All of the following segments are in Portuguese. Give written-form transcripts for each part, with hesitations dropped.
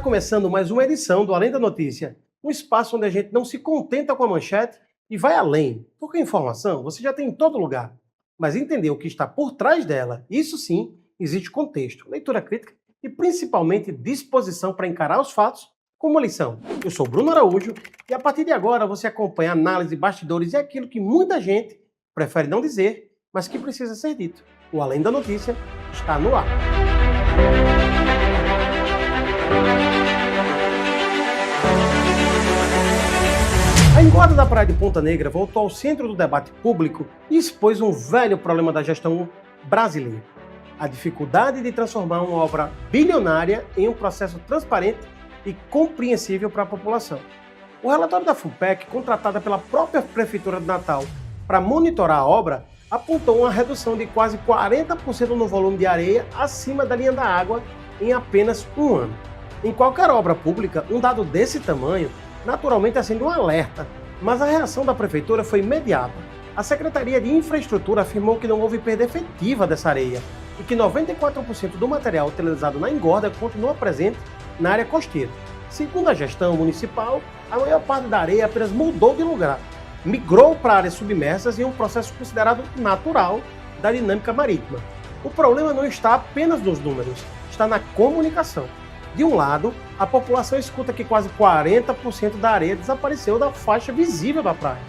começando mais uma edição do Além da Notícia, um espaço onde a gente não se contenta com a manchete e vai além, porque a informação você já tem em todo lugar, mas entender o que está por trás dela, isso sim, existe contexto, leitura crítica e principalmente disposição para encarar os fatos como uma lição. Eu sou Bruno Araújo e a partir de agora você acompanha análise, bastidores e aquilo que muita gente prefere não dizer, mas que precisa ser dito. O Além da Notícia está no ar. A engorda da Praia de Ponta Negra voltou ao centro do debate público e expôs um velho problema da gestão brasileira: a dificuldade de transformar uma obra bilionária em um processo transparente e compreensível para a população. O relatório da FUPEC, contratada pela própria Prefeitura de Natal para monitorar a obra, apontou uma redução de quase 40% no volume de areia acima da linha da água em apenas um ano. Em qualquer obra pública, um dado desse tamanho naturalmente acende um alerta, mas a reação da Prefeitura foi imediata. A Secretaria de Infraestrutura afirmou que não houve perda efetiva dessa areia e que 94% do material utilizado na engorda continua presente na área costeira. Segundo a gestão municipal, a maior parte da areia apenas mudou de lugar, migrou para áreas submersas em um processo considerado natural da dinâmica marítima. O problema não está apenas nos números, está na comunicação. De um lado, a população escuta que quase 40% da areia desapareceu da faixa visível da praia.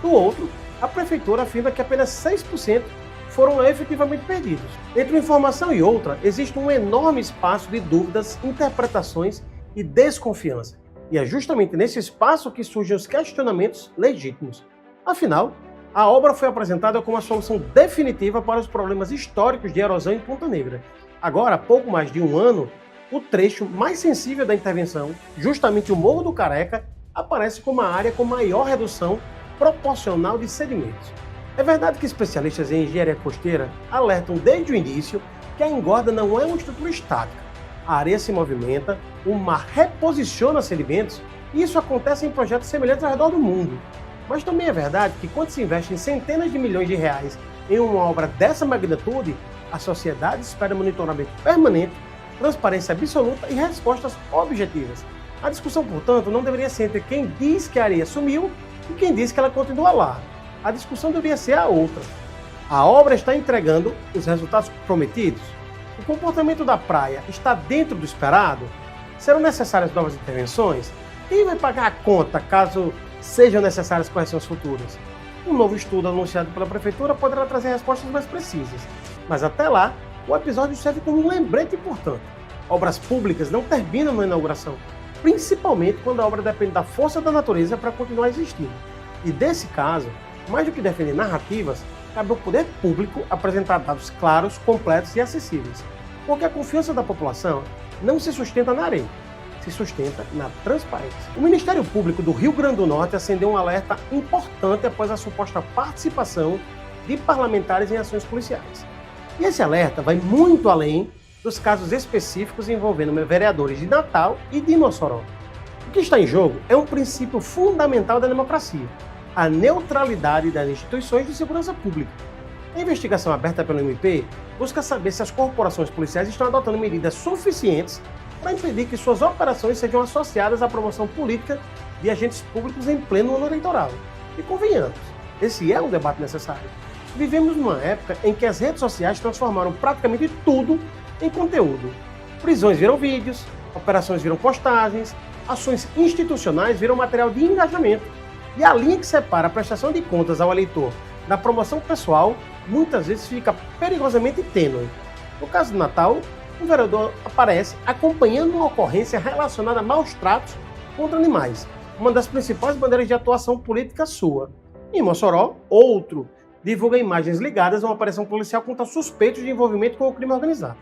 Do outro, a prefeitura afirma que apenas 6% foram efetivamente perdidos. Entre uma informação e outra, existe um enorme espaço de dúvidas, interpretações e desconfiança. E é justamente nesse espaço que surgem os questionamentos legítimos. Afinal, a obra foi apresentada como a solução definitiva para os problemas históricos de erosão em Ponta Negra. Agora, há pouco mais de um ano, o trecho mais sensível da intervenção, justamente o Morro do Careca, aparece como a área com maior redução proporcional de sedimentos. É verdade que especialistas em engenharia costeira alertam desde o início que a engorda não é uma estrutura estática. A areia se movimenta, o mar reposiciona sedimentos e isso acontece em projetos semelhantes ao redor do mundo. Mas também é verdade que quando se investe em centenas de milhões de reais em uma obra dessa magnitude, a sociedade espera monitoramento permanente, transparência absoluta e respostas objetivas. A discussão, portanto, não deveria ser entre quem diz que a areia sumiu e quem diz que ela continua lá. A discussão deveria ser a outra. A obra está entregando os resultados prometidos? O comportamento da praia está dentro do esperado? Serão necessárias novas intervenções? Quem vai pagar a conta caso sejam necessárias correções futuras? Um novo estudo anunciado pela Prefeitura poderá trazer respostas mais precisas. Mas até lá, o episódio serve como um lembrete importante. Obras públicas não terminam na inauguração, principalmente quando a obra depende da força da natureza para continuar existindo. E desse caso, mais do que defender narrativas, cabe ao poder público apresentar dados claros, completos e acessíveis. Porque a confiança da população não se sustenta na areia, se sustenta na transparência. O Ministério Público do Rio Grande do Norte acendeu um alerta importante após a suposta participação de parlamentares em ações policiais. E esse alerta vai muito além dos casos específicos envolvendo vereadores de Natal e de Mossoró. O que está em jogo é um princípio fundamental da democracia: a neutralidade das instituições de segurança pública. A investigação aberta pelo MP busca saber se as corporações policiais estão adotando medidas suficientes para impedir que suas operações sejam associadas à promoção política de agentes públicos em pleno ano eleitoral. E convenhamos, esse é um debate necessário. Vivemos numa época em que as redes sociais transformaram praticamente tudo em conteúdo. Prisões viram vídeos, operações viram postagens, ações institucionais viram material de engajamento. E a linha que separa a prestação de contas ao eleitor da promoção pessoal muitas vezes fica perigosamente tênue. No caso do Natal, o vereador aparece acompanhando uma ocorrência relacionada a maus tratos contra animais, uma das principais bandeiras de atuação política sua. Em Mossoró, outro divulga imagens ligadas a uma operação policial contra suspeitos de envolvimento com o crime organizado.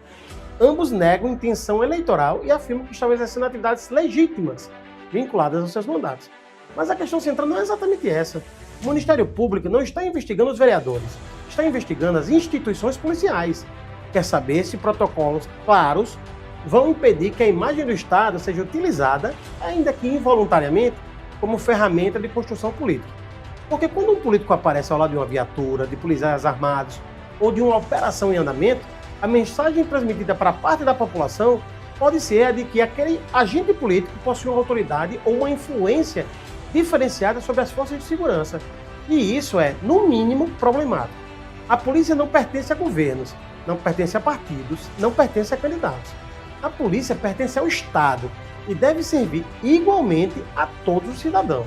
Ambos negam intenção eleitoral e afirmam que estão exercendo atividades legítimas vinculadas aos seus mandatos. Mas a questão central não é exatamente essa. O Ministério Público não está investigando os vereadores, está investigando as instituições policiais. Quer saber se protocolos claros vão impedir que a imagem do Estado seja utilizada, ainda que involuntariamente, como ferramenta de construção política. Porque quando um político aparece ao lado de uma viatura, de policiais armados ou de uma operação em andamento, a mensagem transmitida para parte da população pode ser a de que aquele agente político possui uma autoridade ou uma influência diferenciada sobre as forças de segurança. E isso é, no mínimo, problemático. A polícia não pertence a governos, não pertence a partidos, não pertence a candidatos. A polícia pertence ao Estado e deve servir igualmente a todos os cidadãos.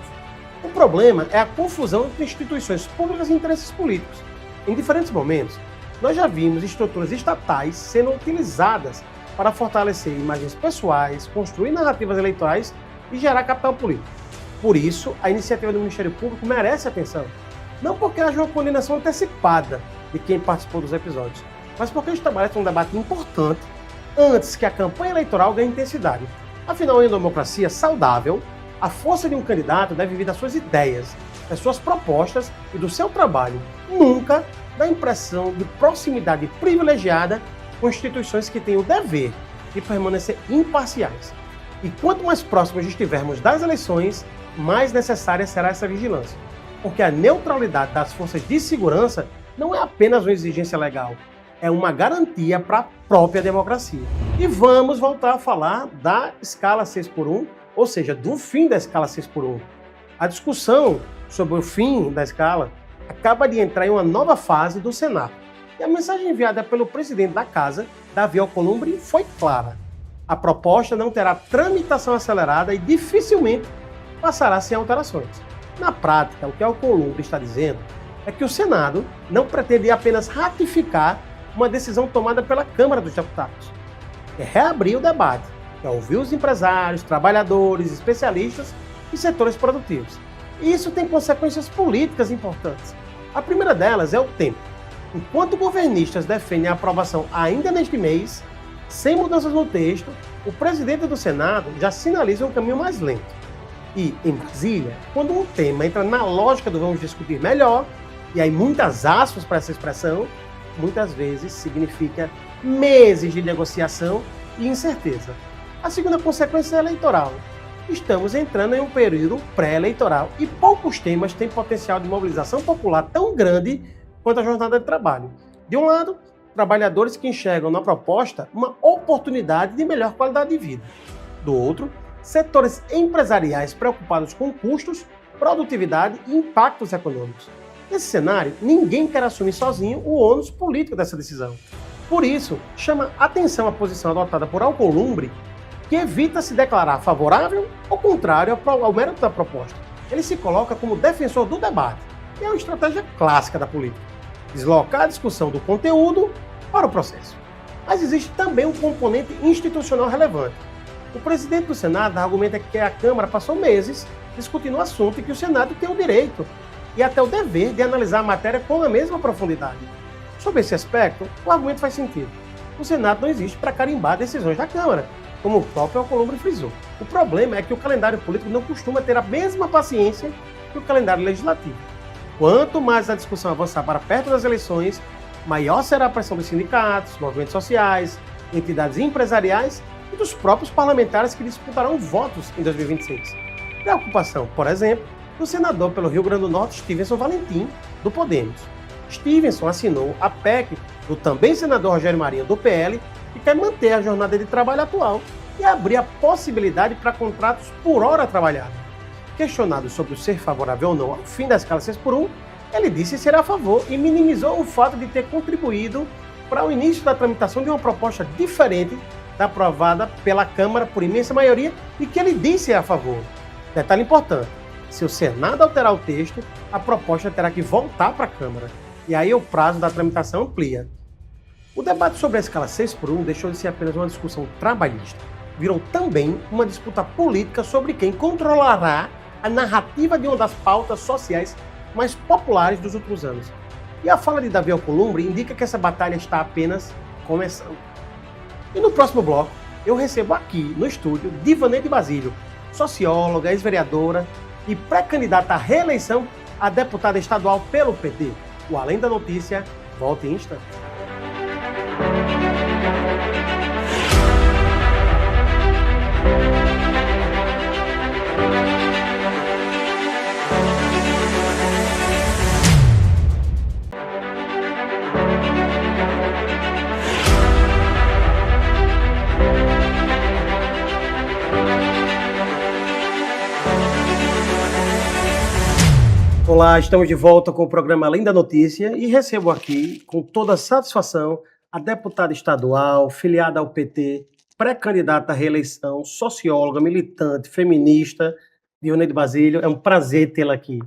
O problema é a confusão entre instituições públicas e interesses políticos. Em diferentes momentos, nós já vimos estruturas estatais sendo utilizadas para fortalecer imagens pessoais, construir narrativas eleitorais e gerar capital político. Por isso, a iniciativa do Ministério Público merece atenção. Não porque haja uma condenação antecipada de quem participou dos episódios, mas porque estabelece um debate importante antes que a campanha eleitoral ganhe intensidade. Afinal, em uma democracia saudável, a força de um candidato deve vir das suas ideias, das suas propostas e do seu trabalho, nunca da impressão de proximidade privilegiada com instituições que têm o dever de permanecer imparciais. E quanto mais próximos estivermos das eleições, mais necessária será essa vigilância. Porque a neutralidade das forças de segurança não é apenas uma exigência legal, é uma garantia para a própria democracia. E vamos voltar a falar da escala 6x1, ou seja, do fim da escala 6x1. A discussão sobre o fim da escala acaba de entrar em uma nova fase do Senado. E a mensagem enviada pelo presidente da Casa, Davi Alcolumbre, foi clara. A proposta não terá tramitação acelerada e dificilmente passará sem alterações. Na prática, o que Alcolumbre está dizendo é que o Senado não pretende apenas ratificar uma decisão tomada pela Câmara dos Deputados. É reabrir o debate, é ouvir os empresários, trabalhadores, especialistas e setores produtivos. E isso tem consequências políticas importantes. A primeira delas é o tempo. Enquanto governistas defendem a aprovação ainda neste mês, sem mudanças no texto, o presidente do Senado já sinaliza um caminho mais lento. E, em Brasília, quando um tema entra na lógica do vamos discutir melhor, e aí muitas aspas para essa expressão, muitas vezes significa meses de negociação e incerteza. A segunda consequência é eleitoral. Estamos entrando em um período pré-eleitoral e poucos temas têm potencial de mobilização popular tão grande quanto a jornada de trabalho. De um lado, trabalhadores que enxergam na proposta uma oportunidade de melhor qualidade de vida. Do outro, setores empresariais preocupados com custos, produtividade e impactos econômicos. Nesse cenário, ninguém quer assumir sozinho o ônus político dessa decisão. Por isso, chama atenção a posição adotada por Alcolumbre, que evita se declarar favorável ou contrário ao mérito da proposta. Ele se coloca como defensor do debate, que é uma estratégia clássica da política. Deslocar a discussão do conteúdo para o processo. Mas existe também um componente institucional relevante. O presidente do Senado argumenta que a Câmara passou meses discutindo o assunto e que o Senado tem o direito e até o dever de analisar a matéria com a mesma profundidade. Sob esse aspecto, o argumento faz sentido. O Senado não existe para carimbar decisões da Câmara, como o próprio Alcolumbre frisou. O problema é que o calendário político não costuma ter a mesma paciência que o calendário legislativo. Quanto mais a discussão avançar para perto das eleições, maior será a pressão dos sindicatos, movimentos sociais, entidades empresariais e dos próprios parlamentares que disputarão votos em 2026. Preocupação, por exemplo, do senador pelo Rio Grande do Norte, Stevenson Valentim, do Podemos. Stevenson assinou a PEC do também senador Rogério Marinho, do PL, que quer manter a jornada de trabalho atual e abrir a possibilidade para contratos por hora trabalhada. Questionado sobre o ser favorável ou não ao fim da escala 6x1, ele disse ser a favor e minimizou o fato de ter contribuído para o início da tramitação de uma proposta diferente da aprovada pela Câmara por imensa maioria e que ele disse ser a favor. Detalhe importante, se o Senado alterar o texto, a proposta terá que voltar para a Câmara. E aí o prazo da tramitação amplia. O debate sobre a escala 6x1 deixou de ser apenas uma discussão trabalhista. Virou também uma disputa política sobre quem controlará a narrativa de uma das pautas sociais mais populares dos últimos anos. E a fala de Davi Alcolumbre indica que essa batalha está apenas começando. E no próximo bloco, eu recebo aqui no estúdio Divanê de Basílio, socióloga, ex-vereadora e pré-candidata à reeleição a deputada estadual pelo PT. O Além da Notícia volta em instante. Olá, estamos de volta com o programa Além da Notícia e recebo aqui, com toda satisfação, a deputada estadual, filiada ao PT, pré-candidata à reeleição, socióloga, militante, feminista, Dioneide Basílio. É um prazer tê-la aqui.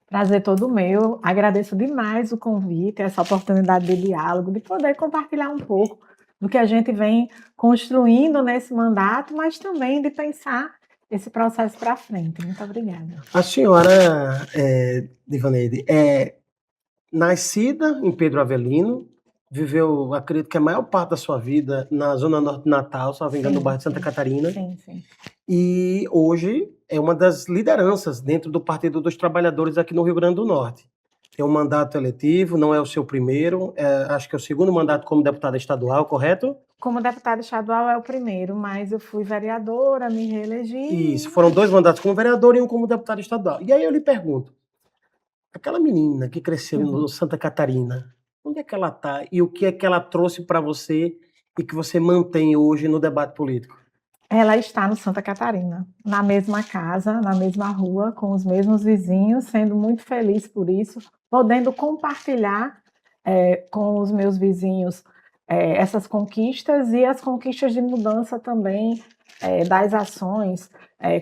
Prazer todo meu. Agradeço demais o convite, essa oportunidade de diálogo, de poder compartilhar um pouco do que a gente vem construindo nesse mandato, mas também de pensar esse processo para frente. Muito obrigada. A senhora, Dioneide, é nascida em Pedro Avelino, viveu, acredito que a maior parte da sua vida na Zona Norte de Natal, se não me engano, no bairro de Santa Catarina. Sim, sim. E hoje é uma das lideranças dentro do Partido dos Trabalhadores aqui no Rio Grande do Norte. Tem um mandato eletivo, não é o seu primeiro, acho que é o segundo mandato como deputada estadual, correto? Como deputada estadual é o primeiro, mas eu fui vereadora, me reelegi. Isso, foram 2 mandatos como vereadora e um como deputada estadual. E aí eu lhe pergunto, aquela menina que cresceu no Santa Catarina, onde é que ela está e o que é que ela trouxe para você e que você mantém hoje no debate político? Ela está no Santa Catarina, na mesma casa, na mesma rua, com os mesmos vizinhos, sendo muito feliz por isso, podendo compartilhar com os meus vizinhos essas conquistas e as conquistas de mudança também das ações,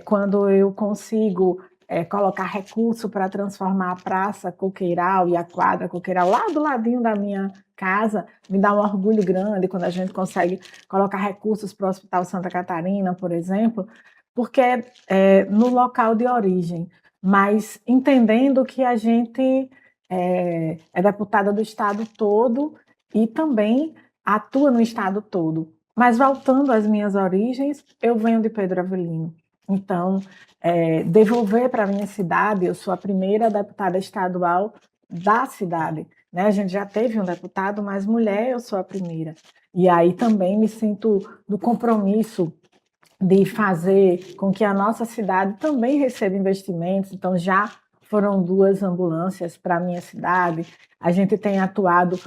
quando eu consigo colocar recurso para transformar a Praça Coqueiral e a quadra Coqueiral lá do ladinho da minha casa, me dá um orgulho grande quando a gente consegue colocar recursos para o Hospital Santa Catarina, por exemplo, porque é no local de origem, mas entendendo que a gente é deputada do estado todo e também atua no estado todo. Mas voltando às minhas origens, eu venho de Pedro Avelino. Então, devolver para a minha cidade, eu sou a primeira deputada estadual da cidade, né? A gente já teve um deputado, mas mulher eu sou a primeira. E aí também me sinto no compromisso de fazer com que a nossa cidade também receba investimentos. Então, já foram 2 ambulâncias para a minha cidade. A gente tem atuado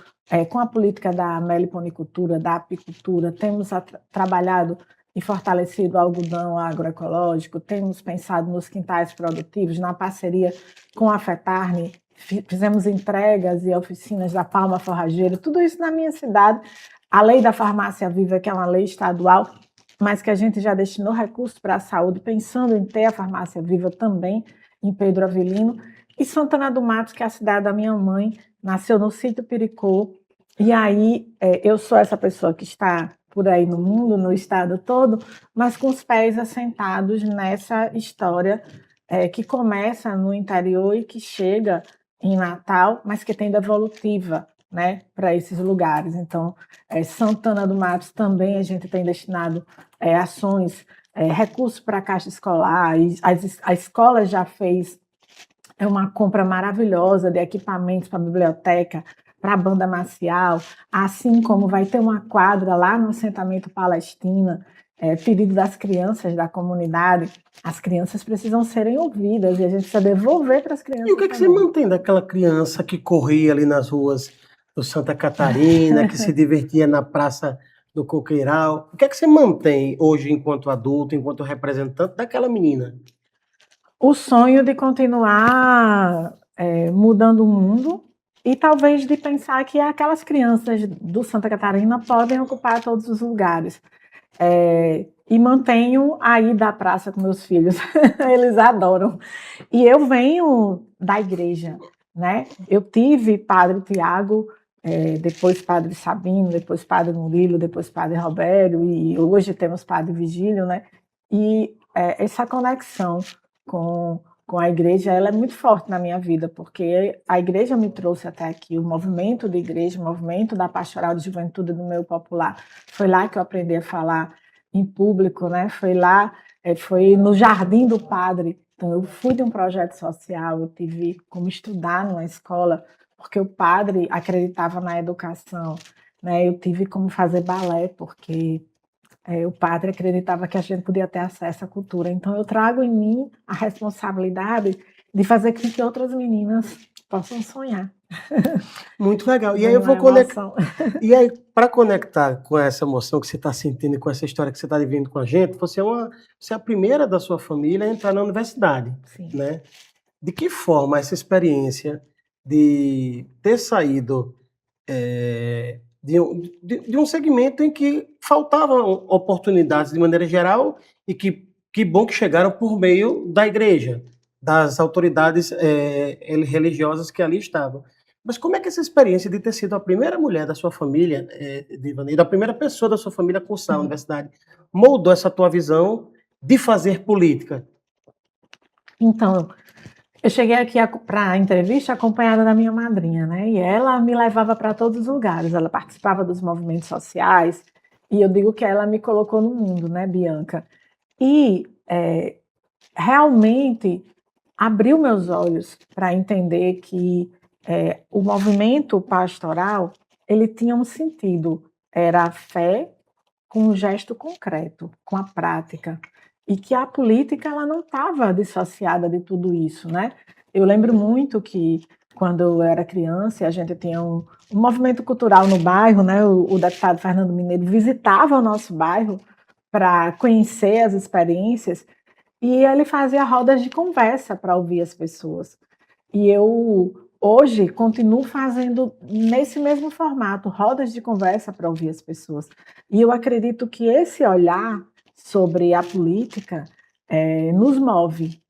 com a política da meliponicultura, da apicultura, temos trabalhado e fortalecido o algodão agroecológico, temos pensado nos quintais produtivos, na parceria com a FETARNE, fizemos entregas e oficinas da palma forrageira, tudo isso na minha cidade. A lei da farmácia viva, que é uma lei estadual, mas que a gente já destinou recursos para a saúde, pensando em ter a farmácia viva também em Pedro Avelino. E Santana do Matos, que é a cidade da minha mãe, nasceu no sítio Piricô. E aí eu sou essa pessoa que está por aí no mundo, no estado todo, mas com os pés assentados nessa história que começa no interior e que chega em Natal, mas que tem devolutiva, né, para esses lugares. Então, Santana do Matos também a gente tem destinado ações, recursos para a Caixa Escolar, e a escola já fez uma compra maravilhosa de equipamentos para a biblioteca, para a banda marcial, assim como vai ter uma quadra lá no assentamento Palestina, pedido das crianças da comunidade. As crianças precisam serem ouvidas e a gente precisa devolver para as crianças. E o que é que você mantém daquela criança que corria ali nas ruas do Santa Catarina, que se divertia na Praça do Coqueiral? O que é que você mantém hoje enquanto adulto, enquanto representante daquela menina? O sonho de continuar mudando o mundo e talvez de pensar que aquelas crianças do Santa Catarina podem ocupar todos os lugares. E mantenho a ida à praça com meus filhos, eles adoram. E eu venho da igreja, né? Eu tive Padre Tiago, depois Padre Sabino, depois Padre Murilo, depois Padre Robério, e hoje temos Padre Vigílio, né? E essa conexão com a igreja, ela é muito forte na minha vida, porque a igreja me trouxe até aqui, o movimento de igreja, o movimento da pastoral de juventude do meio popular, foi lá que eu aprendi a falar em público, né? Foi lá, foi no Jardim do Padre. Então, eu fui de um projeto social, eu tive como estudar numa escola, porque o padre acreditava na educação, né? Eu tive como fazer balé, porque o padre acreditava que a gente podia ter acesso à cultura. Então, eu trago em mim a responsabilidade de fazer com que outras meninas possam sonhar. Muito legal. E aí eu vou conectar. E aí, para conectar com essa emoção que você está sentindo e com essa história que você está vivendo com a gente, você é a primeira da sua família a entrar na universidade, Sim. né? de que forma essa experiência de ter saído de um segmento em que faltavam oportunidades de maneira geral e que bom que chegaram por meio da igreja, das autoridades religiosas que ali estavam. Mas como é que essa experiência de ter sido a primeira mulher da sua família, Divani, da primeira pessoa da sua família a cursar a universidade, moldou essa tua visão de fazer política? Então, eu cheguei aqui para a entrevista acompanhada da minha madrinha, né? E ela me levava para todos os lugares. Ela participava dos movimentos sociais e eu digo que ela me colocou no mundo, né, Bianca? E realmente abriu meus olhos para entender que o movimento pastoral ele tinha um sentido, era a fé com um gesto concreto, com a prática, e que a política ela não estava dissociada de tudo isso, né? Eu lembro muito que quando eu era criança, a gente tinha um movimento cultural no bairro, né? O deputado Fernando Mineiro visitava o nosso bairro para conhecer as experiências e ele fazia rodas de conversa para ouvir as pessoas. E eu hoje continuo fazendo nesse mesmo formato, rodas de conversa para ouvir as pessoas. E eu acredito que esse olhar sobre a política nos move,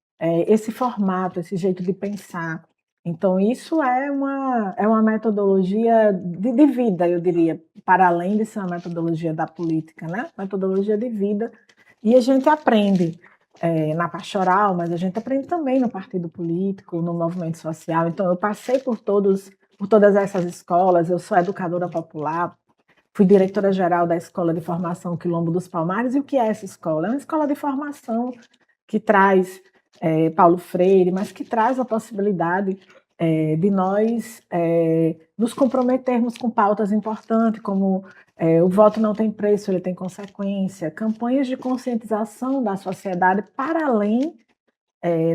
esse formato, esse jeito de pensar. Então, isso é uma metodologia de vida, eu diria, para além de ser uma metodologia da política, né? Metodologia de vida. E a gente aprende na pastoral, mas a gente aprende também no partido político, no movimento social. Então, eu passei por todas essas escolas, eu sou educadora popular, fui diretora-geral da Escola de Formação Quilombo dos Palmares. E o que é essa escola? É uma escola de formação que traz Paulo Freire, mas que traz a possibilidade de nós nos comprometermos com pautas importantes, como o voto não tem preço, ele tem consequência, campanhas de conscientização da sociedade para além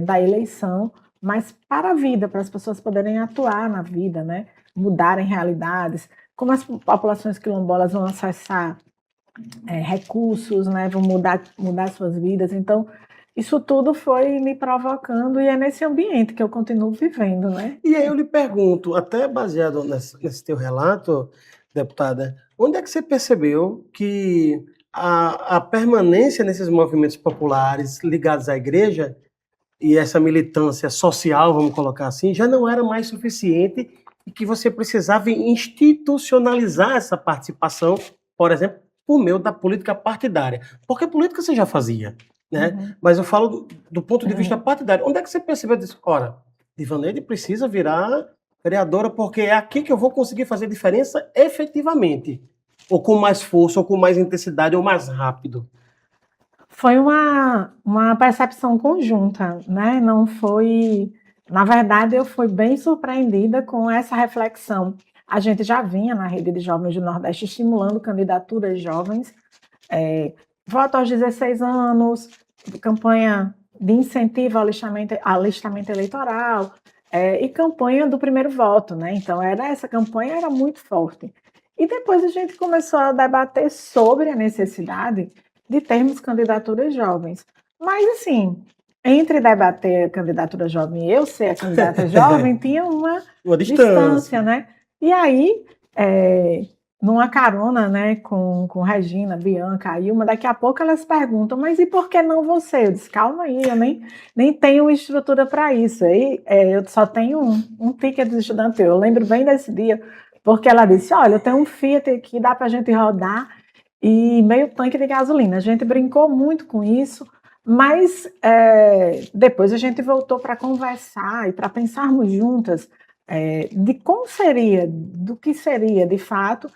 da eleição, mas para a vida, para as pessoas poderem atuar na vida, né? Mudarem realidades, como as populações quilombolas vão acessar recursos, né? Vão mudar suas vidas. Então, isso tudo foi me provocando e é nesse ambiente que eu continuo vivendo, né? E aí eu lhe pergunto, até baseado nesse teu relato, deputada, onde é que você percebeu que a permanência nesses movimentos populares ligados à igreja e essa militância social, vamos colocar assim, já não era mais suficiente e que você precisava institucionalizar essa participação, por exemplo, por meio da política partidária? Porque política você já fazia, né? Uhum. Mas eu falo do ponto de vista partidário. Onde é que você percebeu disso? Ora, Divaneide precisa virar vereadora porque é aqui que eu vou conseguir fazer diferença efetivamente, ou com mais força, ou com mais intensidade, ou mais rápido. Foi uma percepção conjunta, né? Não foi. Na verdade, eu fui bem surpreendida com essa reflexão. A gente já vinha na Rede de Jovens do Nordeste estimulando candidaturas jovens, voto aos 16 anos, campanha de incentivo ao alistamento eleitoral, e campanha do primeiro voto, né? Então, essa campanha era muito forte. E depois a gente começou a debater sobre a necessidade de termos candidaturas jovens. Mas, assim, entre debater a candidatura jovem e eu ser a candidata jovem, tinha uma distância, né? E aí, numa carona, né, com Regina, Bianca, Ilma, daqui a pouco elas perguntam, mas e por que não você? Eu disse, calma aí, eu nem tenho estrutura para isso. Aí, eu só tenho um ticket estudantil. Eu lembro bem desse dia, porque ela disse, olha, eu tenho um Fiat aqui, dá para a gente rodar, e meio tanque de gasolina. A gente brincou muito com isso, mas depois a gente voltou para conversar e para pensarmos juntas de como seria, do que seria de fato,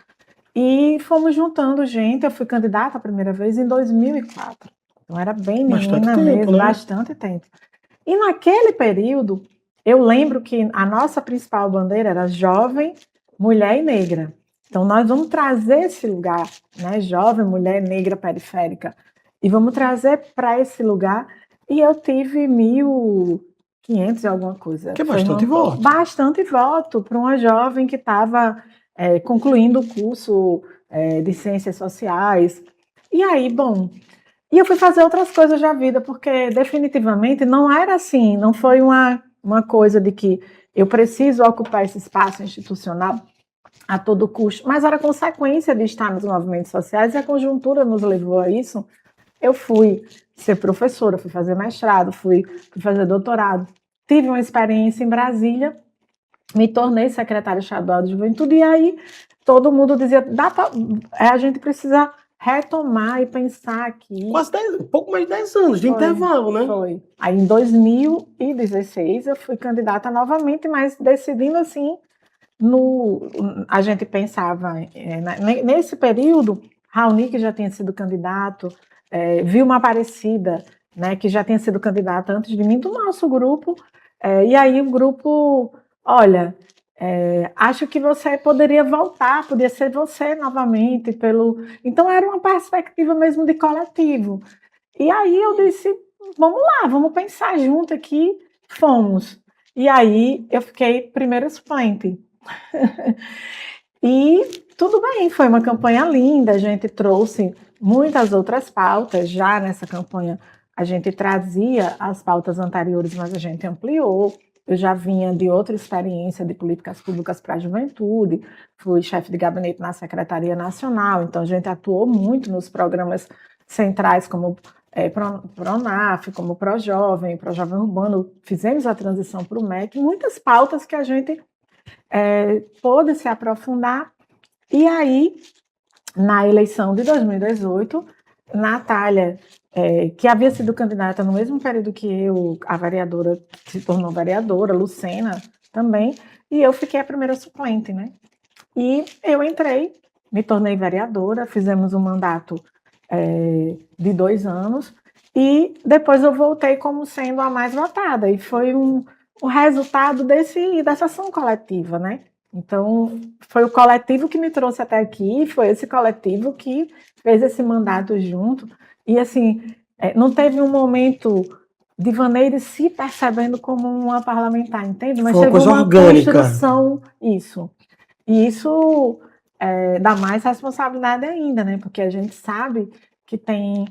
e fomos juntando gente. Eu fui candidata a primeira vez em 2004, então era bem menina mesmo, bastante tempo. E naquele período, eu lembro que a nossa principal bandeira era jovem, mulher e negra. Então, nós vamos trazer esse lugar, né, jovem, mulher, negra, periférica, e vamos trazer para esse lugar. E eu tive 1.500 e alguma coisa. Que é bastante voto. Bastante voto para uma jovem que estava concluindo o curso de Ciências Sociais. E aí, bom, e eu fui fazer outras coisas da vida, porque definitivamente não era assim, não foi uma uma coisa de que eu preciso ocupar esse espaço institucional a todo custo, mas era consequência de estar nos movimentos sociais e a conjuntura nos levou a isso. Eu fui ser professora, fui fazer mestrado, fui fazer doutorado, tive uma experiência em Brasília, me tornei secretária estadual de juventude, e aí todo mundo dizia, a gente precisa retomar e pensar aqui. Quase 10, um pouco mais de 10 anos de intervalo, né? Foi. Aí em 2016 eu fui candidata novamente, mas decidindo assim, a gente pensava, nesse período, Raoni, que já tinha sido candidato, Vilma Aparecida, né, que já tinha sido candidata antes de mim, do nosso grupo, e aí o grupo, olha, acho que você poderia voltar, podia ser você novamente, então era uma perspectiva mesmo de coletivo. E aí eu disse, vamos lá, vamos pensar junto aqui, fomos. E aí eu fiquei primeira suplente. E tudo bem, foi uma campanha linda, a gente trouxe muitas outras pautas, já nessa campanha a gente trazia as pautas anteriores, mas a gente ampliou. Eu já vinha de outra experiência de políticas públicas para a juventude, fui chefe de gabinete na Secretaria Nacional, então a gente atuou muito nos programas centrais como Pronaf, como Projovem Urbano, fizemos a transição para o MEC, muitas pautas que a gente pôde se aprofundar. E aí, na eleição de 2018, Natália, que havia sido candidata no mesmo período que eu, a vereadora se tornou vereadora, Lucena também, e eu fiquei a primeira suplente, né? E eu entrei, me tornei vereadora, fizemos um mandato de 2 anos, e depois eu voltei como sendo a mais votada, e foi o resultado dessa ação coletiva, né? Então, foi o coletivo que me trouxe até aqui, foi esse coletivo que fez esse mandato junto, e assim, não teve um momento de Vaneide se percebendo como uma parlamentar, entende? Mas foi uma coisa orgânica. Construção, isso. E isso dá mais responsabilidade ainda, né? Porque a gente sabe que tem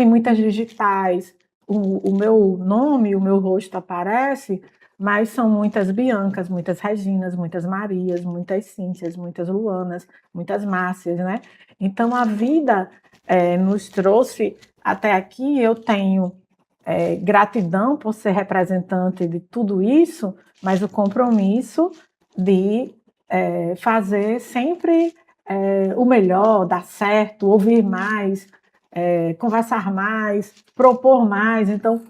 muitas digitais, o meu nome, o meu rosto aparece, mas são muitas Biancas, muitas Reginas, muitas Marias, muitas Cíntias, muitas Luanas, muitas Márcias, né? Então a vida nos trouxe até aqui. Eu tenho gratidão por ser representante de tudo isso, mas o compromisso de fazer sempre o melhor, dar certo, ouvir mais, conversar mais, propor mais. Então,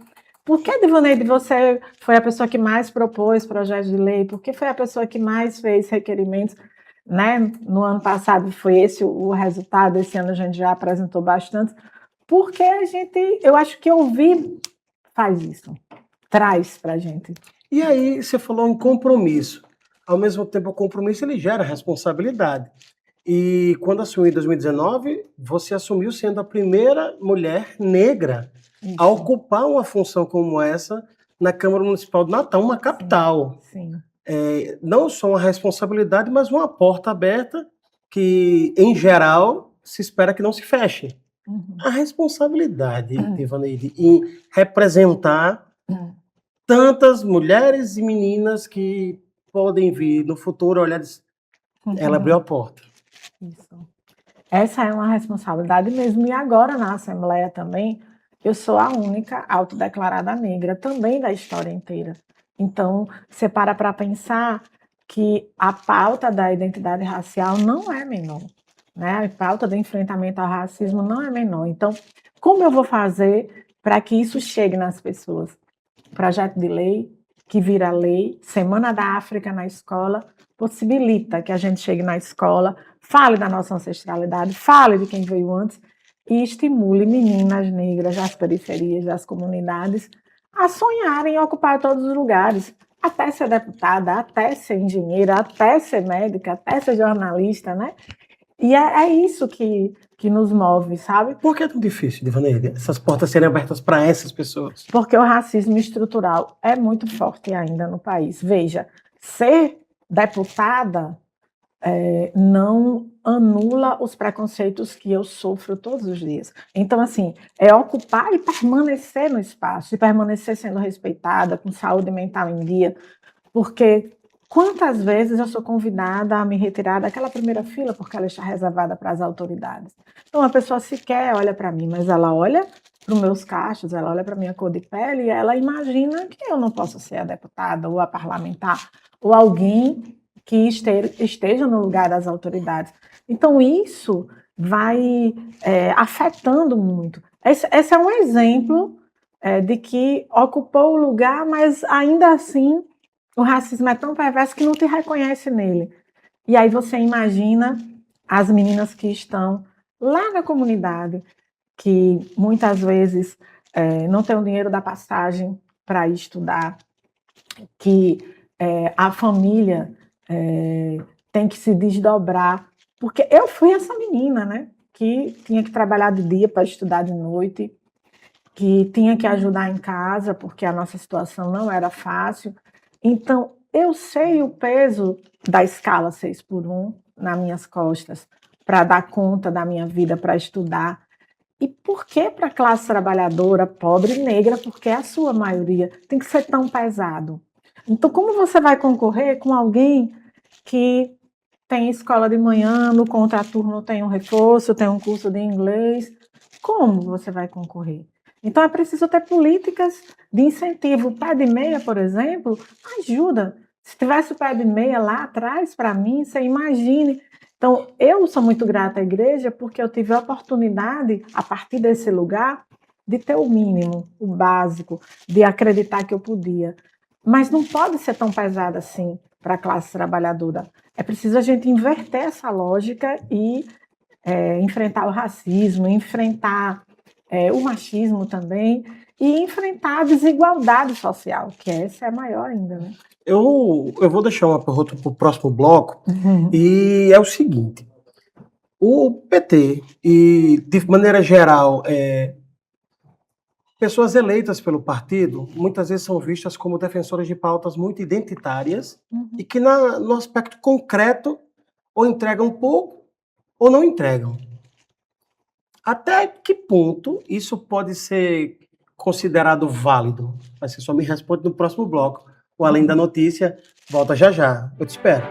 por que, Divaneide, você foi a pessoa que mais propôs projetos de lei? Por que foi a pessoa que mais fez requerimentos? Né? No ano passado foi esse o resultado, esse ano a gente já apresentou bastante, porque eu acho que ouvir faz isso, traz para a gente. E aí você falou em compromisso. Ao mesmo tempo, o compromisso ele gera responsabilidade. E quando assumiu em 2019, você assumiu sendo a primeira mulher negra a ocupar uma função como essa na Câmara Municipal de Natal, uma capital. Sim. Não só uma responsabilidade, mas uma porta aberta que, em geral, se espera que não se feche. Uhum. A responsabilidade, Divaneide, em representar tantas mulheres e meninas que podem vir no futuro olhar, ela abriu a porta. Isso. Essa é uma responsabilidade mesmo. E agora, na Assembleia também, eu sou a única autodeclarada negra também da história inteira. Então, você para pensar que a pauta da identidade racial não é menor, né? A pauta do enfrentamento ao racismo não é menor. Então, como eu vou fazer para que isso chegue nas pessoas? Projeto de lei, que vira lei, Semana da África na escola, possibilita que a gente chegue na escola, fale da nossa ancestralidade, fale de quem veio antes e estimule meninas negras das periferias, das comunidades, a sonharem em ocupar todos os lugares, até ser deputada, até ser engenheira, até ser médica, até ser jornalista, né? E é isso que nos move, sabe? Por que é tão difícil, Divaneide, essas portas serem abertas para essas pessoas? Porque o racismo estrutural é muito forte ainda no país. Veja, ser deputada não anula os preconceitos que eu sofro todos os dias. Então, assim, é ocupar e permanecer no espaço, e permanecer sendo respeitada, com saúde mental em dia, porque quantas vezes eu sou convidada a me retirar daquela primeira fila porque ela está reservada para as autoridades. Então, a pessoa sequer olha para mim, mas ela olha para os meus cachos, ela olha para a minha cor de pele e ela imagina que eu não posso ser a deputada ou a parlamentar ou alguém que esteja no lugar das autoridades. Então, isso vai afetando muito. Esse é um exemplo de que ocupou o lugar, mas ainda assim o racismo é tão perverso que não te reconhece nele. E aí você imagina as meninas que estão lá na comunidade, que muitas vezes não têm o dinheiro da passagem para ir estudar, que a família tem que se desdobrar. Porque eu fui essa menina, né? Que tinha que trabalhar de dia para estudar de noite, que tinha que ajudar em casa, porque a nossa situação não era fácil. Então, eu sei o peso da escala 6x1 nas minhas costas para dar conta da minha vida, para estudar. E por que para a classe trabalhadora, pobre e negra, porque é a sua maioria, tem que ser tão pesado? Então, como você vai concorrer com alguém que tem escola de manhã, no contraturno tem um reforço, tem um curso de inglês? Como você vai concorrer? Então, é preciso ter políticas de incentivo. O pé de meia, por exemplo, ajuda. Se tivesse o pé de meia lá atrás, para mim, você imagine. Então, eu sou muito grata à igreja porque eu tive a oportunidade, a partir desse lugar, de ter o mínimo, o básico, de acreditar que eu podia. Mas não pode ser tão pesada assim para a classe trabalhadora. É preciso a gente inverter essa lógica e enfrentar o racismo, enfrentar o machismo também e enfrentar a desigualdade social, que essa é maior ainda, né? Eu vou deixar uma pergunta para o próximo bloco, e é o seguinte: o PT e, de maneira geral, pessoas eleitas pelo partido, muitas vezes são vistas como defensoras de pautas muito identitárias e que, no aspecto concreto, ou entregam pouco ou não entregam. Até que ponto isso pode ser considerado válido? Mas você só me responde no próximo bloco. O Além da Notícia volta já já. Eu te espero.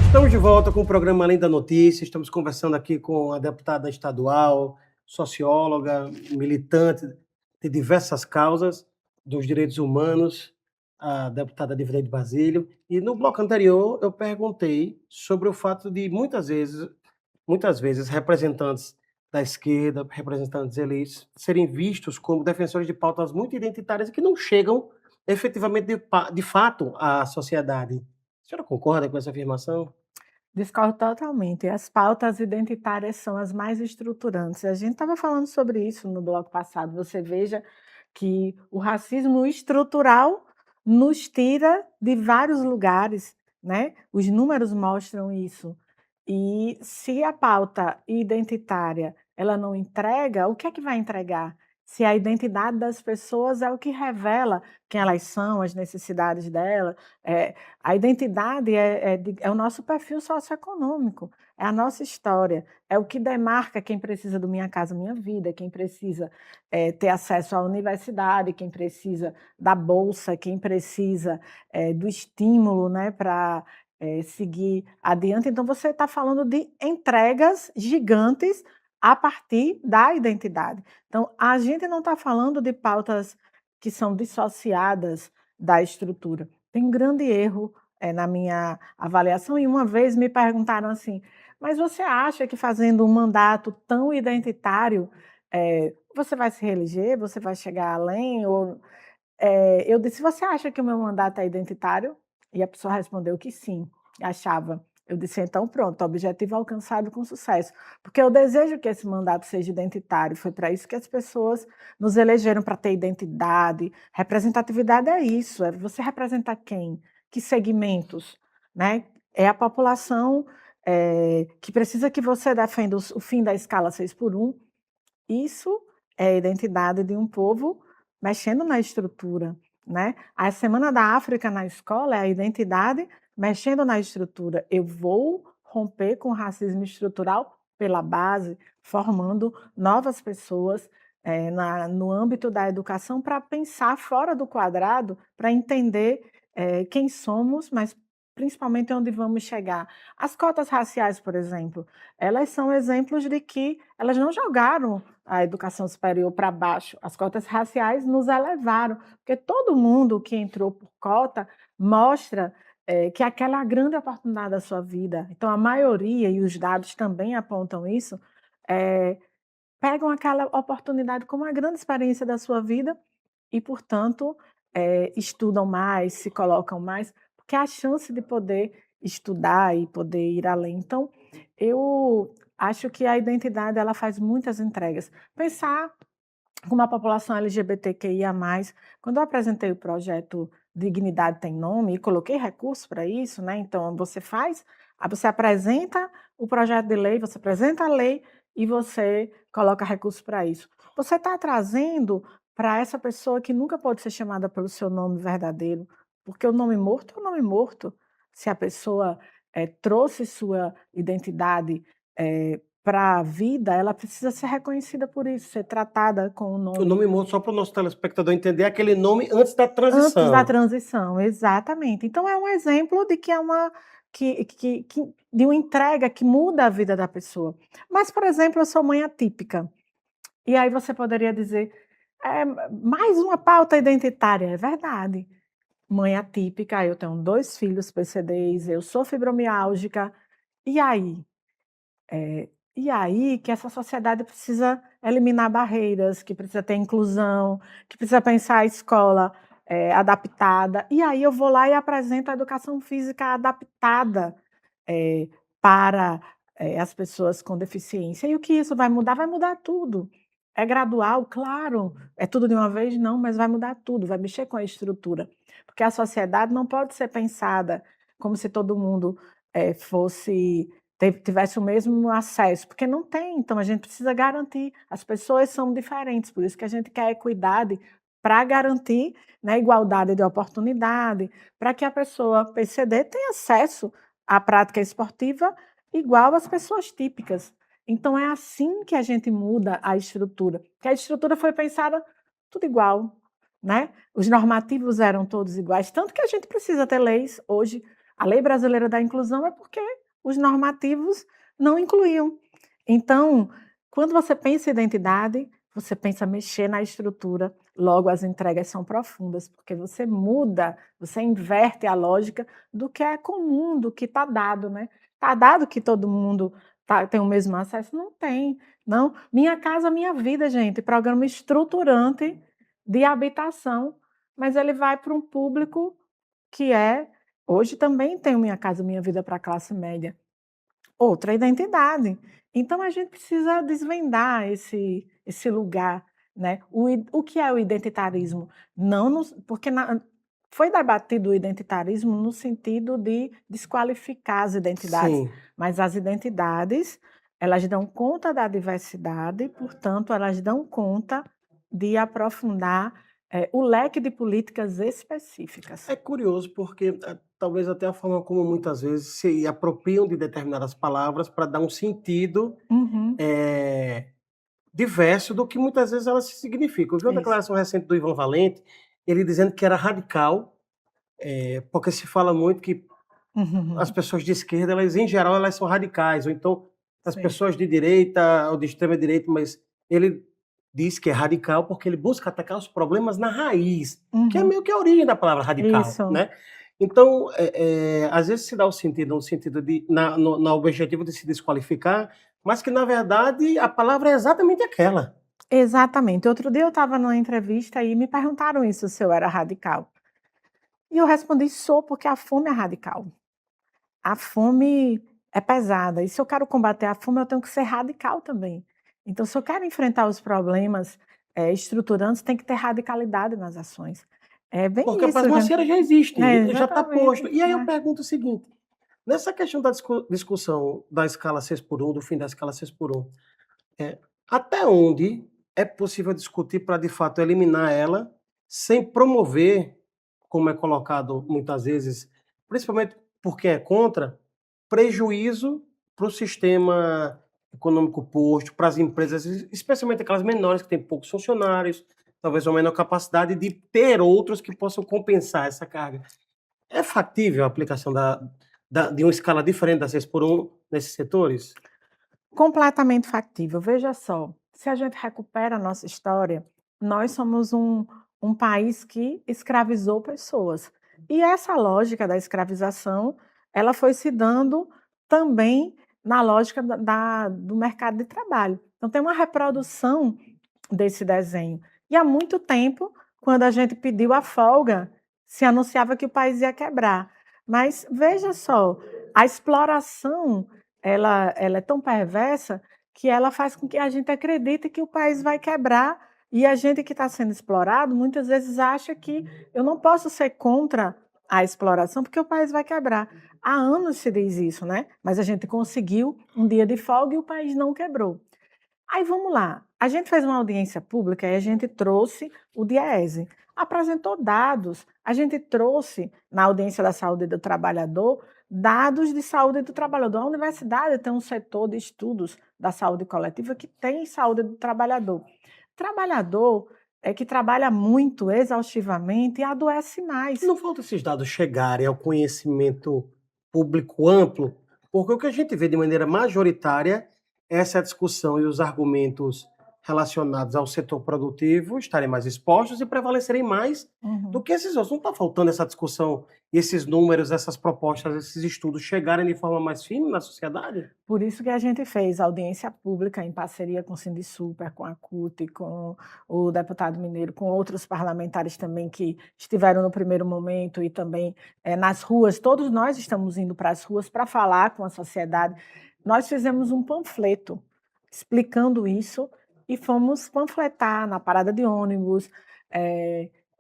Estamos de volta com o programa Além da Notícia. Estamos conversando aqui com a deputada estadual, socióloga, militante de diversas causas dos direitos humanos, a deputada Divineide Basílio. E no bloco anterior eu perguntei sobre o fato de muitas vezes representantes da esquerda, representantes eleitos, serem vistos como defensores de pautas muito identitárias e que não chegam efetivamente de fato à sociedade. A senhora concorda com essa afirmação? Discordo totalmente. As pautas identitárias são as mais estruturantes. A gente estava falando sobre isso no bloco passado. Você veja que o racismo estrutural nos tira de vários lugares, né? Os números mostram isso. E se a pauta identitária ela não entrega, o que é que vai entregar? Se a identidade das pessoas é o que revela quem elas são, as necessidades dela, a identidade é o nosso perfil socioeconômico, é a nossa história, é o que demarca quem precisa do Minha Casa Minha Vida, quem precisa ter acesso à universidade, quem precisa da bolsa, quem precisa do estímulo, né, para seguir adiante. Então, você está falando de entregas gigantes a partir da identidade. Então, a gente não está falando de pautas que são dissociadas da estrutura. Tem um grande erro na minha avaliação, e uma vez me perguntaram assim, mas você acha que fazendo um mandato tão identitário, você vai se reeleger, você vai chegar além? Ou, eu disse, você acha que o meu mandato é identitário? E a pessoa respondeu que sim, achava. Eu disse: "Então pronto, objetivo alcançado com sucesso", porque eu desejo que esse mandato seja identitário, foi para isso que as pessoas nos elegeram, para ter identidade, representatividade é isso, é você representar quem? Que segmentos, né? É a população, que precisa que você defenda o fim da escala 6 por 1. Isso é a identidade de um povo mexendo na estrutura, né. A Semana da África na escola é a identidade mexendo na estrutura. Eu vou romper com o racismo estrutural pela base, formando novas pessoas, no âmbito da educação para pensar fora do quadrado, para entender, quem somos, mas principalmente onde vamos chegar. As cotas raciais, por exemplo, elas são exemplos de que elas não jogaram a educação superior para baixo, as cotas raciais nos elevaram, porque todo mundo que entrou por cota mostra, que aquela é a grande oportunidade da sua vida. Então a maioria, e os dados também apontam isso, eh, pegam aquela oportunidade como uma grande experiência da sua vida e, portanto, estudam mais, se colocam mais, porque a chance de poder estudar e poder ir além. Então, eu acho que a identidade ela faz muitas entregas. Pensar como a população LGBTQIA+, quando eu apresentei o projeto Dignidade Tem Nome e coloquei recursos para isso, né, então você apresenta o projeto de lei, você apresenta a lei e você coloca recursos para isso. Você está trazendo para essa pessoa que nunca pode ser chamada pelo seu nome verdadeiro, porque o nome morto é o nome morto. Se a pessoa, trouxe sua identidade, para a vida, ela precisa ser reconhecida por isso, ser tratada com o O nome nome morto, só para o nosso telespectador entender, é aquele nome antes da antes da transição. transição, exatamente. Então é um exemplo de que é uma que de uma entrega que muda a vida da pessoa. Mas, por exemplo, eu sou mãe atípica, e aí você poderia dizer: mais uma pauta identitária", é verdade. Mãe atípica, eu tenho 2 filhos PCDs, eu sou fibromialgica, e aí? E aí que essa sociedade precisa eliminar barreiras, que precisa ter inclusão, que precisa pensar a escola, adaptada. E aí eu vou lá e apresento a educação física adaptada, eh, para, as pessoas com deficiência. E o que isso vai mudar? Vai mudar tudo. É gradual, claro. É tudo de uma vez? Não, mas vai mudar tudo, vai mexer com a estrutura. Porque a sociedade não pode ser pensada como se todo mundo, fosse tivesse o mesmo acesso, porque não tem, então a gente precisa garantir, as pessoas são diferentes, por isso que a gente quer equidade para garantir, né, igualdade de oportunidade, para que a pessoa PCD tenha acesso à prática esportiva igual às pessoas típicas. Então é assim que a gente muda a estrutura, que a estrutura foi pensada tudo igual, né, os normativos eram todos iguais, tanto que a gente precisa ter leis hoje, a Lei Brasileira da Inclusão é porque os normativos não incluíam. Então, quando você pensa em identidade, você pensa mexer na estrutura, logo as entregas são profundas, porque você muda, você inverte a lógica do que é comum, do que está dado, né. Está dado que todo mundo tem o mesmo acesso? Não tem, não. Minha Casa Minha Vida, gente, programa estruturante de habitação, mas ele vai para um público que hoje também tem o Minha Casa Minha Vida para a classe média. Outra identidade. Então a gente precisa desvendar esse lugar, né. O que é o identitarismo? Não nos porque foi debatido o identitarismo no sentido de desqualificar as identidades, Sim. mas as identidades, elas dão conta da diversidade, portanto, elas dão conta de aprofundar, o leque de políticas específicas. É curioso porque, talvez até a forma como muitas vezes se apropriam de determinadas palavras para dar um sentido, Uhum, eh, diverso do que muitas vezes elas significam. Eu vi uma isso. declaração recente do Ivan Valente, ele dizendo que era radical, porque se fala muito que as pessoas de esquerda, elas em geral, elas são radicais, ou então as Sim. pessoas de direita ou de extrema direita, mas ele diz que é radical porque ele busca atacar os problemas na raiz, que é Uhum. meio que a origem da palavra radical, Isso. né. Então, às vezes se dá o sentido no sentido de na objetivo de se desqualificar, mas que na verdade a palavra é exatamente aquela. Exatamente. Outro dia eu estava numa entrevista e me perguntaram isso, se eu era radical. E eu respondi: "Sou, porque a fome é radical". a fome é pesada, e se eu quero combater a fome, eu tenho que ser radical também. Então, se eu quero enfrentar os problemas, estruturantes, tem que ter radicalidade nas ações. É Porque bem a isso, né. pasmaceira já existe, já está Exatamente, posto. E aí eu né. pergunto o seguinte: nessa questão da discussão da escala 6x1, do fim da escala 6x1, até onde é possível discutir para, de fato, eliminar ela, sem promover, como é colocado muitas vezes, principalmente por quem é contra, prejuízo para o sistema econômico posto, para as empresas, especialmente aquelas menores que têm poucos funcionários, talvez uma menor capacidade de ter outros que possam compensar essa carga. É factível a aplicação de uma escala diferente da 6x1 nesses setores? Completamente factível. Veja só, se a gente recupera a nossa história, nós somos um país que escravizou pessoas. E essa lógica da escravização, ela foi se dando também na lógica do mercado de trabalho. Então tem uma reprodução desse desenho. E há muito tempo, quando a gente pediu a folga, se anunciava que o país ia quebrar. Mas veja só, a exploração ela é tão perversa que ela faz com que a gente acredite que o país vai quebrar, e a gente que está sendo explorado muitas vezes acha que eu não posso ser contra a exploração porque o país vai quebrar. Há anos se diz isso, né? Mas a gente conseguiu um dia de folga e o país não quebrou. Aí vamos lá, a gente fez uma audiência pública e a gente trouxe o DIEESE, apresentou dados, a gente trouxe na audiência da saúde do trabalhador, dados de saúde do trabalhador. A universidade tem um setor de estudos da saúde coletiva que tem saúde do trabalhador. Trabalhador é que trabalha muito, exaustivamente e adoece mais. Não falta esses dados chegarem ao conhecimento público amplo, porque o que a gente vê de maneira majoritária é essa discussão e os argumentos relacionados ao setor produtivo estarem mais expostos e prevalecerem mais do Uhum. que esses outros. Não está faltando essa discussão, esses números, essas propostas, esses estudos chegarem de forma mais firme na sociedade? Por isso que a gente fez audiência pública em parceria com o Sindisuper, com a CUT, com o deputado mineiro, com outros parlamentares também que estiveram no primeiro momento e também nas ruas. Todos nós estamos indo para as ruas para falar com a sociedade. Nós fizemos um panfleto explicando isso e fomos panfletar na parada de ônibus,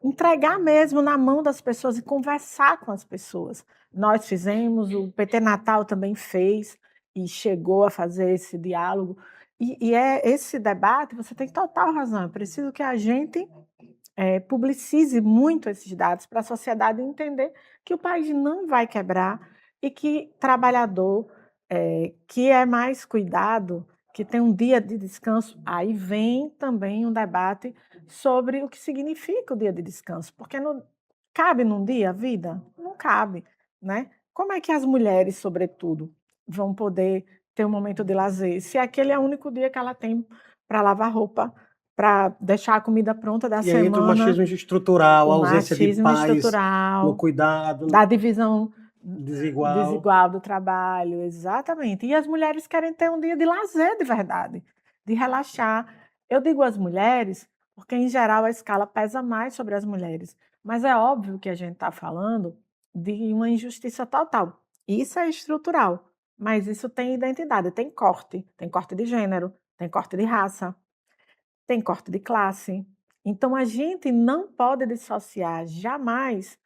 entregar mesmo na mão das pessoas e conversar com as pessoas. Nós fizemos, o PT Natal também fez e chegou a fazer esse diálogo. E é esse debate, você tem total razão, é preciso que a gente, publicize muito esses dados para a sociedade entender que o país não vai quebrar e que trabalhador, que é mais cuidado, que tem um dia de descanso, aí vem também um debate sobre o que significa o dia de descanso, porque não cabe num dia a vida? Não cabe, né. Como é que as mulheres, sobretudo, vão poder ter um momento de lazer, se aquele é o único dia que ela tem para lavar roupa, para deixar a comida pronta da E aí entra o semana, machismo estrutural, a o ausência de machismo pais no estrutural, cuidado da divisão desigual. desigual do trabalho, exatamente. E as mulheres querem ter um dia de lazer de verdade, de relaxar. Eu digo as mulheres, porque em geral a escala pesa mais sobre as mulheres, mas é óbvio que a gente está falando de uma injustiça total. Isso é estrutural, mas isso tem identidade, tem corte de gênero, tem corte de raça, tem corte de classe. Então a gente não pode dissociar jamais,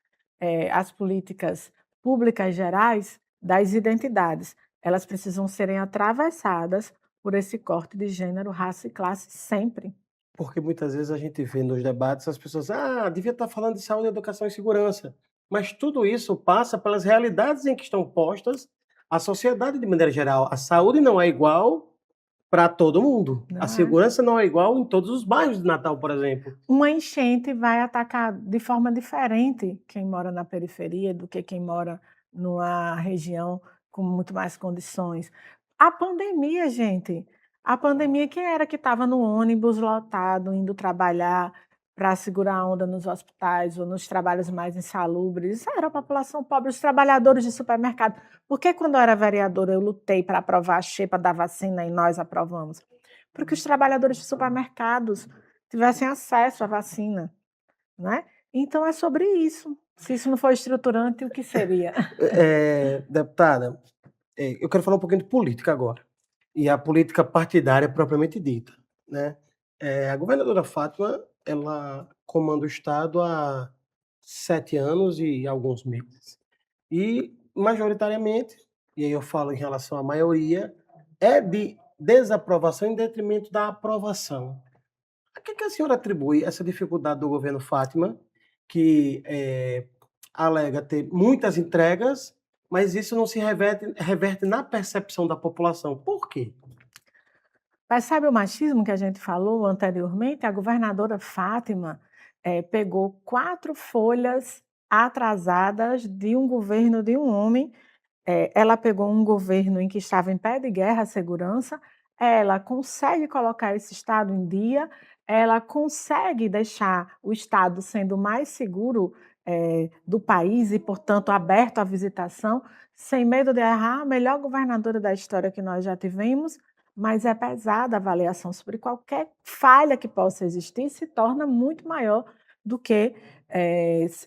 as políticas públicas gerais das identidades. Elas precisam serem atravessadas por esse corte de gênero, raça e classe sempre. Porque muitas vezes a gente vê nos debates as pessoas, devia estar falando de saúde, educação e segurança. Mas tudo isso passa pelas realidades em que estão postas a sociedade de maneira geral. A saúde não é igual para todo mundo. A Não é? segurança não é igual em todos os bairros de Natal, por exemplo. Uma enchente vai atacar de forma diferente quem mora na periferia do que quem mora numa região com muito mais condições. A pandemia, gente, a pandemia, quem era que estava no ônibus lotado, indo trabalhar para segurar a onda nos hospitais ou nos trabalhos mais insalubres? Isso era a população pobre, os trabalhadores de supermercado. Por que quando eu era vereadora eu lutei para aprovar a xepa da vacina e nós aprovamos? Porque os trabalhadores de supermercados tivessem acesso à vacina, né. Então é sobre isso. Se isso não for estruturante, o que seria? Deputada, eu quero falar um pouquinho de política agora, e a política partidária propriamente dita, né. A governadora Fátima, ela comanda o estado há 7 anos e alguns meses. E majoritariamente, e aí eu falo em relação à maioria, é de desaprovação em detrimento da aprovação. A que a senhora atribui essa dificuldade do governo Fátima, que, alega ter muitas entregas, mas isso não se reverte na percepção da população? Por quê? Mas sabe o machismo que a gente falou anteriormente? A governadora Fátima, pegou 4 folhas atrasadas de um governo de um homem. Ela pegou um governo em que estava em pé de guerra a segurança, ela consegue colocar esse estado em dia, ela consegue deixar o estado sendo o mais seguro, do país e, portanto, aberto à visitação, sem medo de errar, a melhor governadora da história que nós já tivemos, mas é pesada a avaliação sobre qualquer falha que possa existir, se torna muito maior do que,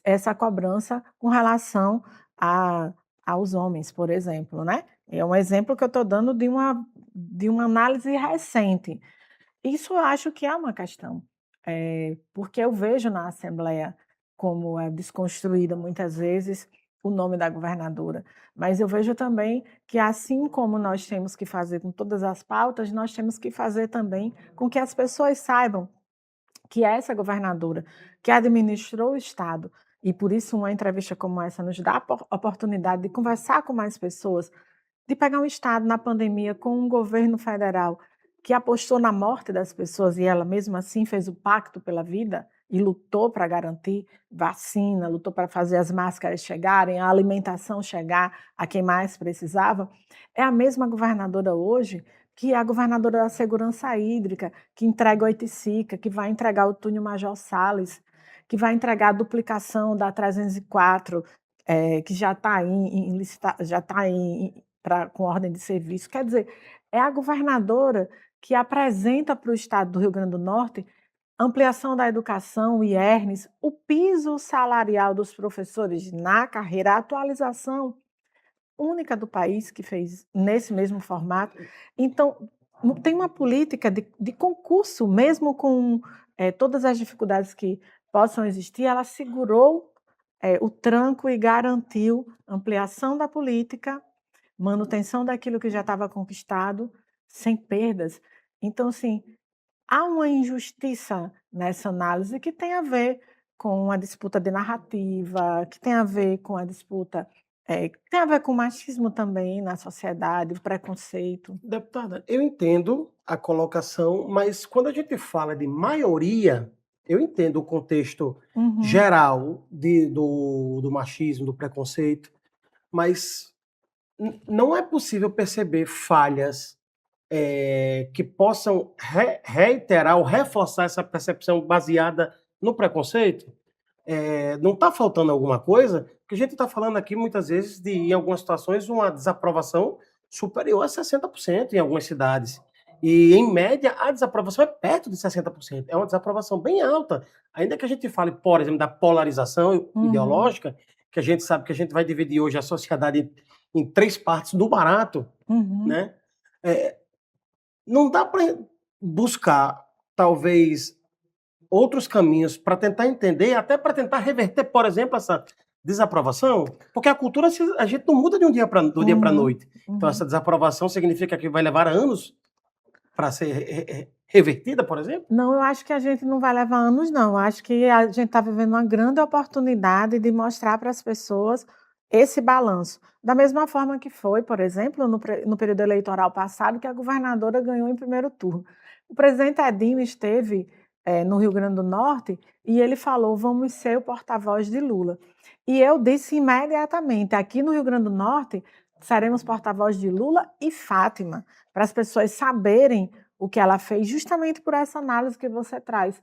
essa cobrança com relação a aos homens, por exemplo, né. É um exemplo que eu estou dando de uma análise recente. Isso eu acho que é uma questão, porque eu vejo na Assembleia como é desconstruída muitas vezes o nome da governadora, mas eu vejo também que assim como nós temos que fazer com todas as pautas, nós temos que fazer também com que as pessoas saibam que essa governadora, que administrou o estado, e por isso uma entrevista como essa nos dá a oportunidade de conversar com mais pessoas, de pegar um estado na pandemia com um governo federal que apostou na morte das pessoas e ela mesmo assim fez o pacto pela vida e lutou para garantir vacina, lutou para fazer as máscaras chegarem, a alimentação chegar a quem mais precisava. É a mesma governadora hoje que é a governadora da segurança hídrica, que entrega o Oiticica, que vai entregar o túnel Major Salles, que vai entregar a duplicação da 304, que já está em licita já está com ordem de serviço. Quer dizer, é a governadora que apresenta para o estado do Rio Grande do Norte ampliação da educação, o IERNS, o piso salarial dos professores na carreira, a atualização única do país que fez nesse mesmo formato. Então, tem uma política de concurso, mesmo com todas as dificuldades que possam existir, ela segurou o tranco e garantiu ampliação da política, manutenção daquilo que já estava conquistado, sem perdas. Então, assim, há uma injustiça nessa análise que tem a ver com a disputa de narrativa, que tem a ver com a disputa, que tem a ver com o machismo também na sociedade, o preconceito. Deputada, eu entendo a colocação, mas quando a gente fala de maioria, eu entendo o contexto Uhum. geral do machismo, do preconceito, mas não é possível perceber falhas, que possam reiterar ou reforçar essa percepção baseada no preconceito? Não está faltando alguma coisa? Porque a gente está falando aqui muitas vezes de, em algumas situações, uma desaprovação superior a 60% em algumas cidades. E, em média, a desaprovação é perto de 60%. É uma desaprovação bem alta. Ainda que a gente fale, por exemplo, da polarização Uhum. ideológica, que a gente sabe que a gente vai dividir hoje a sociedade em 3 partes do barato, Uhum. né? Eh, não dá para buscar, talvez, outros caminhos para tentar entender, até para tentar reverter, por exemplo, essa desaprovação, porque a cultura a gente não muda de um dia para do dia para a Uhum. noite. Então Uhum. essa desaprovação significa que vai levar anos para ser revertida, por exemplo? Não, eu acho que a gente não vai levar anos não, eu acho que a gente está vivendo uma grande oportunidade de mostrar para as pessoas esse balanço. Da mesma forma que foi, por exemplo, no período eleitoral passado, que a governadora ganhou em primeiro turno. O presidente Edinho esteve, no Rio Grande do Norte e ele falou: "Vamos ser o porta-voz de Lula". E eu disse imediatamente: "Aqui no Rio Grande do Norte, seremos porta-voz de Lula e Fátima", para as pessoas saberem o que ela fez, justamente por essa análise que você traz,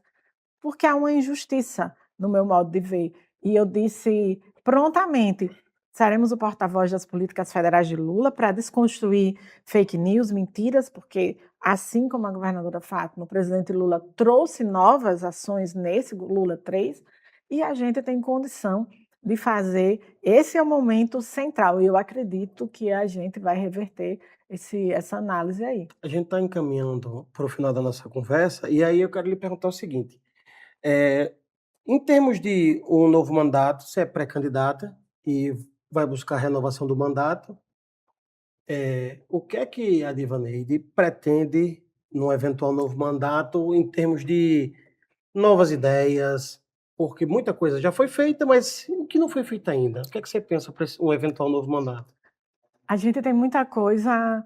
porque há uma injustiça no meu modo de ver. E eu disse prontamente: seremos o porta-voz das políticas federais de Lula para desconstruir fake news, mentiras, porque assim como a governadora Fátima, o presidente Lula trouxe novas ações nesse Lula 3, e a gente tem condição de fazer. Esse é o momento central, e eu acredito que a gente vai reverter essa análise aí. A gente está encaminhando para o final da nossa conversa, e aí eu quero lhe perguntar o seguinte: é, em termos de um novo mandato, você é pré-candidata e vai buscar a renovação do mandato, o que é que a Divaneide pretende num eventual novo mandato em termos de novas ideias? Porque muita coisa já foi feita, mas o que não foi feito ainda? O que é que você pensa para um eventual novo mandato? A gente tem muita coisa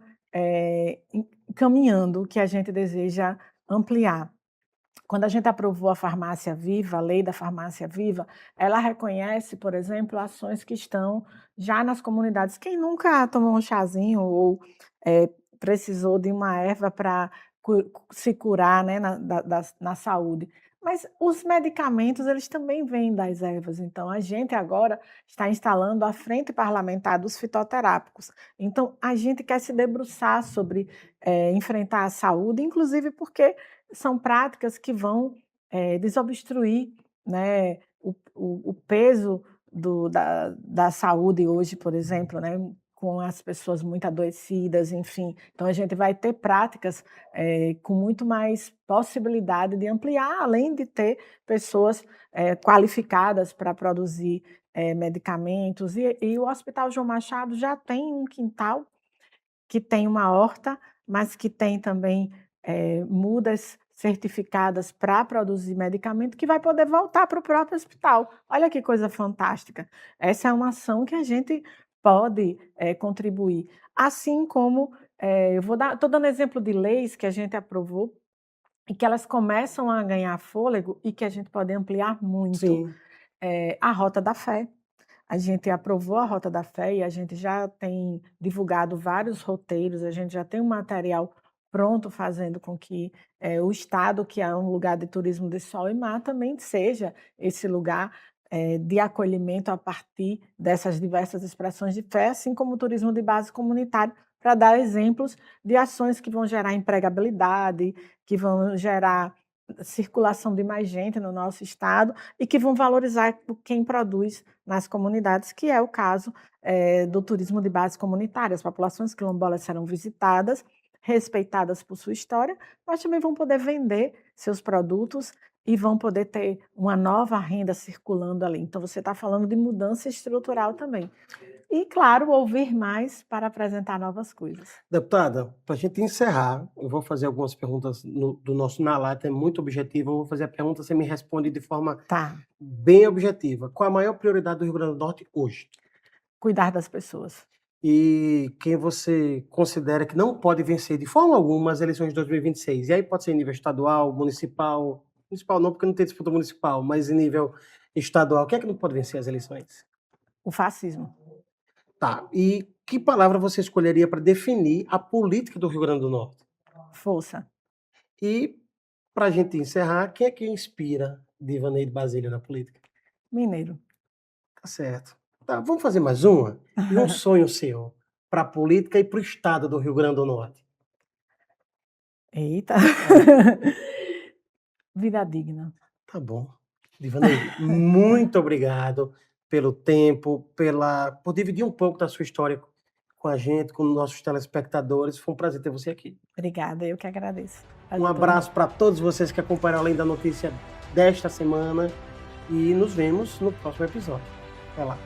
caminhando que a gente deseja ampliar. Quando a gente aprovou a farmácia viva, a lei da farmácia viva, ela reconhece, por exemplo, ações que estão já nas comunidades. Quem nunca tomou um chazinho ou precisou de uma erva para se curar, né, na saúde? Mas os medicamentos, eles também vêm das ervas. Então, a gente agora está instalando a Frente Parlamentar dos Fitoterápicos. Então, a gente quer se debruçar sobre enfrentar a saúde, inclusive porque são práticas que vão desobstruir, né, o peso da saúde hoje, por exemplo, né, com as pessoas muito adoecidas, enfim. Então, a gente vai ter práticas com muito mais possibilidade de ampliar, além de ter pessoas qualificadas para produzir medicamentos. E o Hospital João Machado já tem um quintal que tem uma horta, mas que tem também mudas certificadas para produzir medicamento, que vai poder voltar para o próprio hospital. Olha que coisa fantástica. Essa é uma ação que a gente pode contribuir. Assim como, estou dando exemplo de leis que a gente aprovou e que elas começam a ganhar fôlego e que a gente pode ampliar muito. Sim. A Rota da Fé. A gente aprovou a Rota da Fé e a gente já tem divulgado vários roteiros, a gente já tem um material pronto, fazendo com que o Estado, que é um lugar de turismo de sol e mar, também seja esse lugar de acolhimento a partir dessas diversas expressões de fé, assim como o turismo de base comunitário, para dar exemplos de ações que vão gerar empregabilidade, que vão gerar circulação de mais gente no nosso estado e que vão valorizar quem produz nas comunidades, que é o caso do turismo de base comunitária. As populações quilombolas serão visitadas, respeitadas por sua história, mas também vão poder vender seus produtos e vão poder ter uma nova renda circulando ali. Então, você está falando de mudança estrutural também. E, claro, ouvir mais para apresentar novas coisas. Deputada, para a gente encerrar, eu vou fazer algumas perguntas do nosso Na Lata, é muito objetivo. Eu vou fazer a pergunta, você me responde de forma bem objetiva. Qual a maior prioridade do Rio Grande do Norte hoje? Cuidar das pessoas. E quem você considera que não pode vencer de forma alguma as eleições de 2026? E aí pode ser em nível estadual, municipal. Municipal não, porque não tem disputa municipal, mas em nível estadual. Quem é que não pode vencer as eleições? O fascismo. Tá. E que palavra você escolheria para definir a política do Rio Grande do Norte? Força. E, para a gente encerrar, quem é que inspira Divaneide Basílio na política? Mineiro. Tá certo. Tá, vamos fazer mais uma? E um sonho seu para a política e para o estado do Rio Grande do Norte? Eita! Vida digna. Tá bom. Divaneide, muito obrigado pelo tempo, por dividir um pouco da sua história com a gente, com os nossos telespectadores. Foi um prazer ter você aqui. Obrigada, eu que agradeço. Um abraço para todos vocês que acompanharam Além da Notícia desta semana e nos vemos no próximo episódio. Até lá.